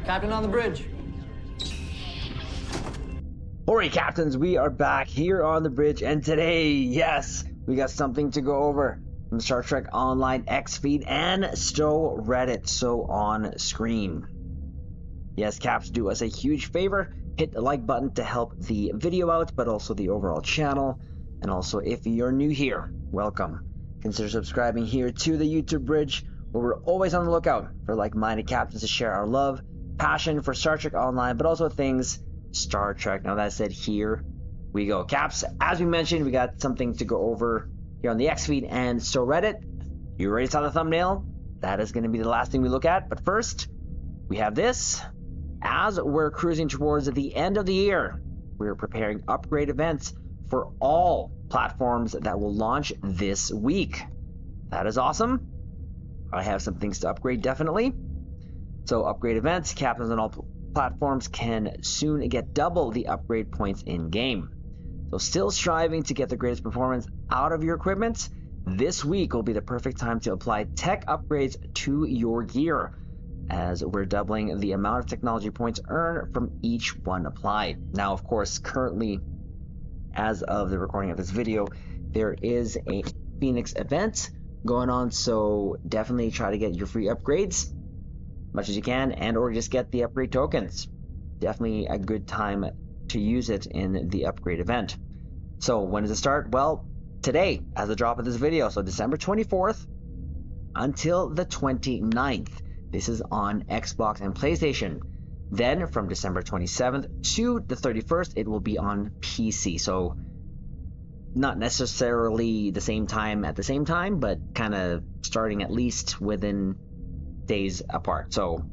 Captain on the bridge. Alright, captains, we are back here on the bridge, and today, yes, we got something to go over from Star Trek Online X feed and Stow Reddit, so on screen. Yes, Caps, do us a huge favor, hit the like button to help the video out, but also the overall channel. And also, if you're new here, welcome. Consider subscribing here to the YouTube bridge, where we're always on the lookout for like-minded captains to share our love, passion for Star Trek Online, but also things Star Trek. Now that said, here we go. Caps, as we mentioned, we got something to go over here on the X feed and Stow Reddit. You already saw the thumbnail. That is going to be the last thing we look at. But first, we have this. As we're cruising towards the end of the year, we're preparing upgrade events for all platforms that will launch this week. That is awesome. I have some things to upgrade, definitely. So upgrade events, captains on all platforms can soon get double the upgrade points in game. So still striving to get the greatest performance out of your equipment? This week will be the perfect time to apply tech upgrades to your gear, as we're doubling the amount of technology points earned from each one applied. Now, of course, currently, as of the recording of this video, there is a Phoenix event going on, so definitely try to get your free upgrades much as you can, and or just get the upgrade tokens. Definitely a good time to use it in the upgrade event. So when does it start? Well, today, as the drop of this video, so December 24th until the 29th. This is on Xbox and PlayStation. Then from December 27th to the 31st, it will be on PC. So not necessarily the same time at the same time, but kind of starting at least within days apart. So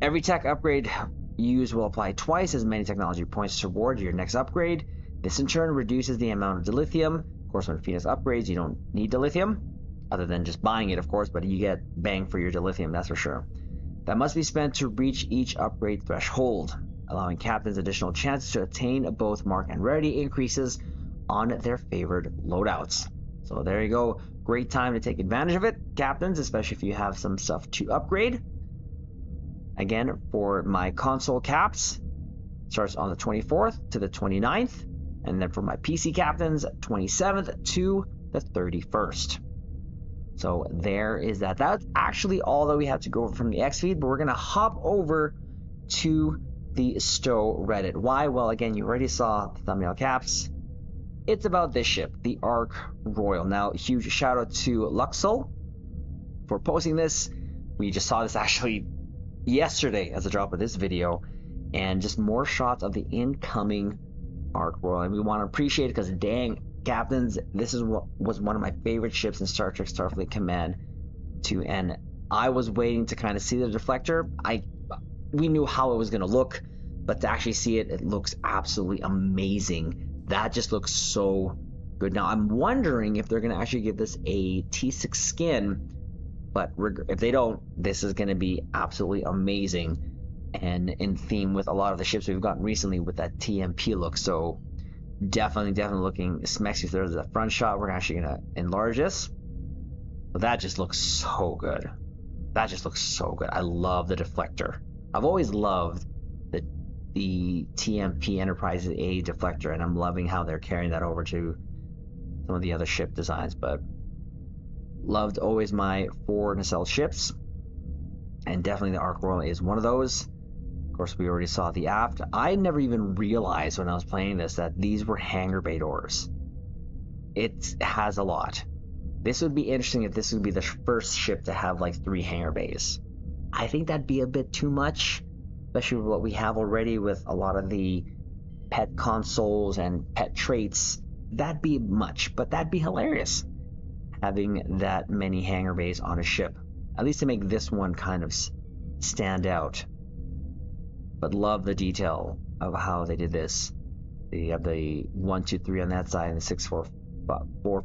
every tech upgrade used will apply twice as many technology points toward your next upgrade. This in turn reduces the amount of dilithium. Of course, when Phoenix upgrades, you don't need dilithium, other than just buying it, of course, but you get bang for your dilithium, that's for sure. That must be spent to reach each upgrade threshold, allowing captains additional chances to attain both mark and rarity increases on their favored loadouts. So there you go. Great time to take advantage of it, captains, especially if you have some stuff to upgrade. Again, for my console caps, starts on the 24th to the 29th, and then for my PC captains, 27th to the 31st. So there is that. That's actually all that we have to go over from the X feed, but we're going to hop over to the Stow Reddit. Why? Well, again, you already saw the thumbnail, caps. It's about this ship, the Ark Royal. Now, huge shout out to Luxel for posting this. We just saw this actually yesterday as a drop of this video, and just more shots of the incoming Ark Royal. And we want to appreciate it because, dang, captains, this is what was one of my favorite ships in Star Trek Starfleet Command 2, and I was waiting to kind of see the deflector. We knew how it was going to look, but to actually see it, it looks absolutely amazing. That just looks so good. Now, I'm wondering if they're going to actually give this a T6 skin, but if they don't, this is going to be absolutely amazing and in theme with a lot of the ships we've gotten recently with that TMP look. So definitely looking smexy. There's a front shot. We're actually going to enlarge this. But that just looks so good. That just looks so good. I love the deflector. I've always loved the TMP Enterprise A deflector, and I'm loving how they're carrying that over to some of the other ship designs. But loved always my 4 nacelle ships, and definitely the Ark Royal is one of those. Of course, we already saw the aft. I never even realized when I was playing this that these were hangar bay doors. It has a lot. This would be interesting if this would be the first ship to have like 3 hangar bays. I think that'd be a bit too much, especially with what we have already with a lot of the pet consoles and pet traits. That'd be much, but that'd be hilarious, having that many hangar bays on a ship, at least to make this one kind of stand out. But love the detail of how they did this. They have the 1, 2, 3 on that side and the 6, 4,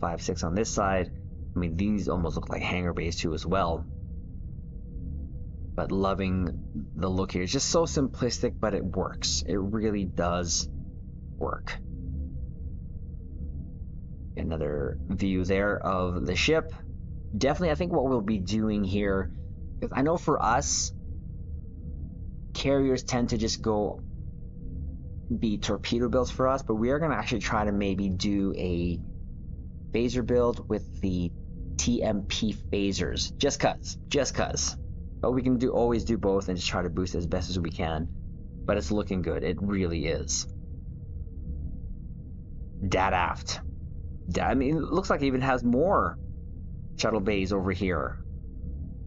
5, 6 on this side. I mean, these almost look like hangar bays too as well. But loving the look here. It's just so simplistic, but it works. It really does work. Another view there of the ship. Definitely, I think what we'll be doing here, because I know for us, carriers tend to just be torpedo builds for us, but we are going to actually try to maybe do a phaser build with the TMP phasers, just cuz. But we can always do both and just try to boost it as best as we can. But it's looking good. It really is. Dat aft. I mean, it looks like it even has more shuttle bays over here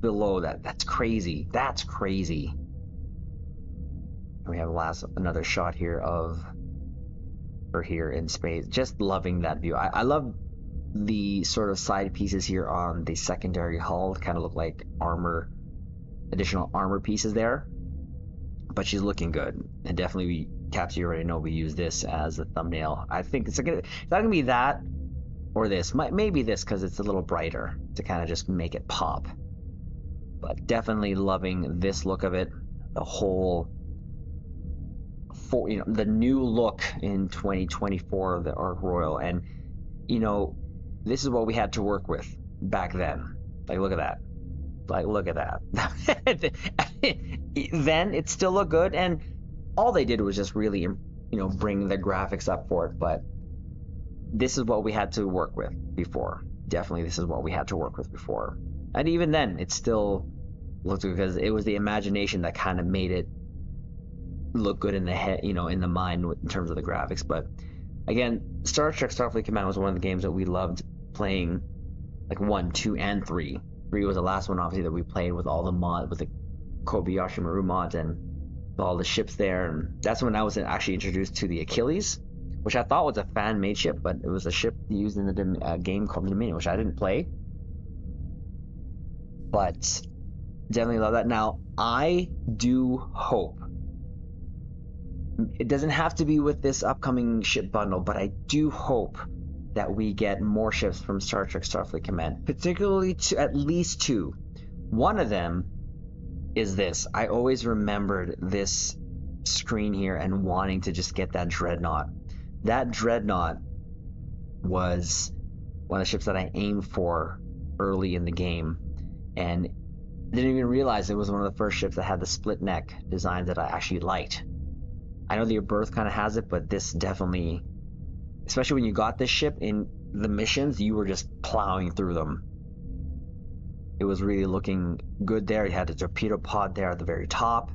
below that. That's crazy. That's crazy. We have another shot here of her here in space. Just loving that view. I love the sort of side pieces here on the secondary hull. Kind of look like additional armor pieces there. But she's looking good, and definitely, Caps, you already know we use this as a thumbnail. I think it's not gonna be that or this. Maybe this because it's a little brighter to kind of just make it pop. But definitely loving this look of it. The whole, the new look in 2024 of the Ark Royal, and this is what we had to work with back then. Like, look at that. Like, look at that. Then it still looked good, and all they did was just really, bring the graphics up for it. But this is what we had to work with before. Definitely, this is what we had to work with before. And even then, it still looked good because it was the imagination that kind of made it look good in the head, in the mind in terms of the graphics. But again, Star Trek Starfleet Command was one of the games that we loved playing, like 1, 2, and 3. 3 was the last one, obviously, that we played with all the with the Kobayashi Maru mods and all the ships there. And that's when I was actually introduced to the Achilles, which I thought was a fan-made ship, but it was a ship used in the game called Dominion, which I didn't play. But definitely love that. Now, I do hope, it doesn't have to be with this upcoming ship bundle, but I do hope that we get more ships from Star Trek Starfleet Command, particularly at least 2. One of them is this. I always remembered this screen here and wanting to just get that Dreadnought. That Dreadnought was one of the ships that I aimed for early in the game, and didn't even realize it was one of the first ships that had the split neck design that I actually liked. I know the Birth kind of has it, but this definitely, especially when you got this ship in the missions, you were just plowing through them. It was really looking good there. You had the torpedo pod there at the very top.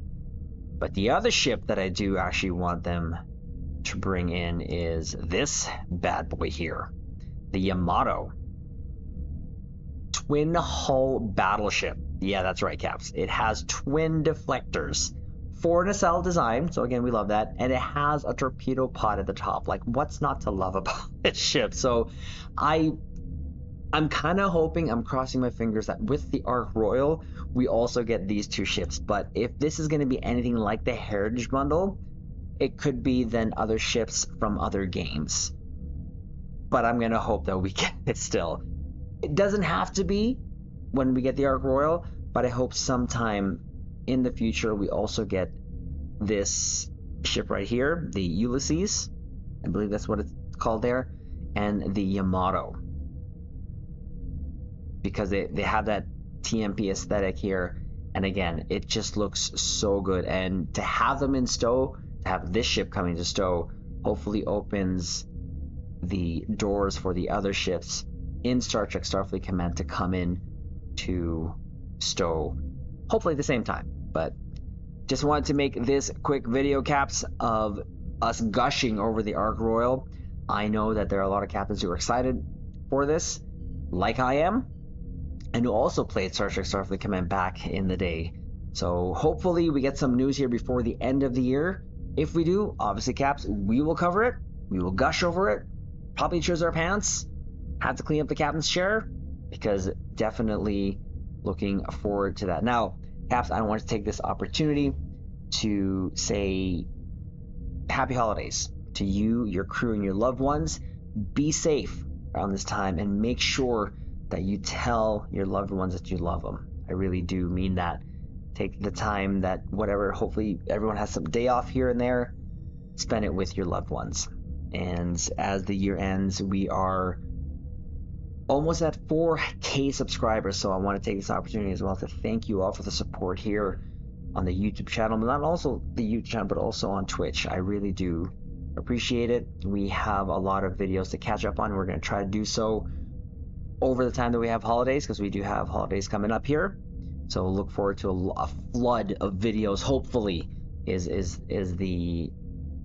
But the other ship that I do actually want them to bring in is this bad boy here, the Yamato. Twin hull battleship. Yeah, that's right, Caps. It has twin deflectors. 4 nacelle design, so again, we love that. And it has a torpedo pod at the top. Like, what's not to love about this ship? So I'm kind of hoping, I'm crossing my fingers that with the Ark Royal, we also get these 2 ships. But if this is going to be anything like the Heritage Bundle, it could be then other ships from other games. But I'm going to hope that we get it still. It doesn't have to be when we get the Ark Royal, but I hope sometime in the future we also get this ship right here, the Ulysses. I believe that's what it's called there, and the Yamato. Because they have that TMP aesthetic here, and again, it just looks so good. And to have them in stow, to have this ship coming to stow, hopefully opens the doors for the other ships in Star Trek Starfleet Command to come in to stow, hopefully at the same time. But just wanted to make this quick video, Caps, of us gushing over the Ark Royal. I know that there are a lot of captains who are excited for this, like I am, and who also played Star Trek Starfleet Command back in the day. So hopefully we get some news here before the end of the year. If we do, obviously, Caps, we will cover it. We will gush over it. Probably choose our pants. Have to clean up the captain's chair, because definitely looking forward to that. Now, Caps, I want to take this opportunity to say happy holidays to you, your crew, and your loved ones. Be safe around this time, and make sure that you tell your loved ones that you love them. I really do mean that. Take the time that whatever, hopefully everyone has some day off here and there, spend it with your loved ones. And as the year ends, we are almost at 4K subscribers, so I want to take this opportunity as well to thank you all for the support here on the YouTube channel, but not also the YouTube channel, but also on Twitch. I really do appreciate it. We have a lot of videos to catch up on. We're going to try to do so over the time that we have holidays, because we do have holidays coming up here. So look forward to a flood of videos. Hopefully, is the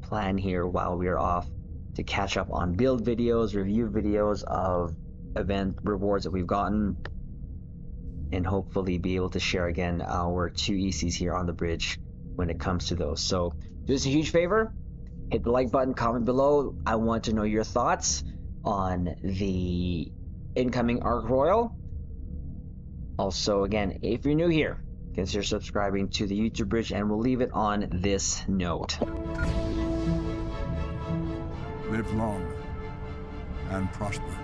plan here while we are off, to catch up on build videos, review videos of event rewards that we've gotten, and hopefully be able to share again our 2 ECs here on the bridge when it comes to those. So do us a huge favor, hit the like button, comment below. I want to know your thoughts on the incoming Ark Royal. Also, again, if you're new here, consider subscribing to the YouTube bridge, and we'll leave it on this note. Live long and prosper.